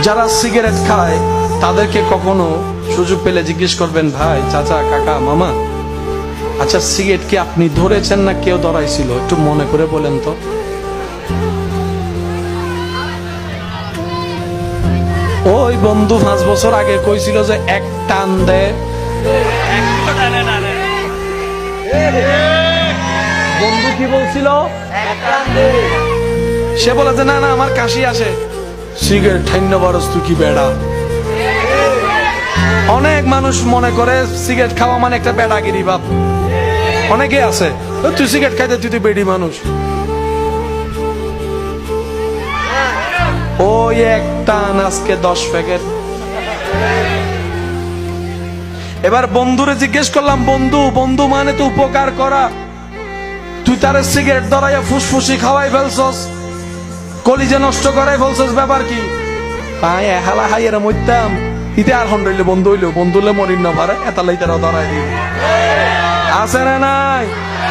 যারা সিগারেট খায় তাদেরকে কখনো সুযোগ পেলে জিজ্ঞেস করবেন, ভাই, চাচা, কাকা, মামা, আচ্ছা সিগারেট কি আপনি ধরেছেন না কেউ ধরাইছিল? একটু মনে করে বলেন তো। ওই বন্ধু 5 বছর আগে কইছিল যে এক টান দে, বন্ধু কি বলছিল? সে বলে যে না না আমার কাশি আসে। সিগারেট ঠাইন্য বরস তুই কি বেড়া। অনেক মানুষ মনে করে সিগারেট খাওয়া মানে একটা বেড়াগিরি বাপ। অনেকে আছে তুই সিগারেট খাইতে তুই তো বেড়ি মানুষ। ওই একটা আজকে 10 প্যাকেট। এবার বন্ধুরে জিজ্ঞেস করলাম, বন্ধু, বন্ধু মানে তো উপকার করা, তুই তারে সিগারেট ধরাইয়া ফুসফুসি খাওয়াই ফেলছস, কলিজা নষ্ট করাই ফেলছস, ব্যাপার কি? তাই হালা হাই এরা মরতাম ইতে আর হন রইলে বন্ধু হইলো, বন্ধুলে মরিন না ভারে এতালাই তারা ধরাই দিই। আছে না নাই?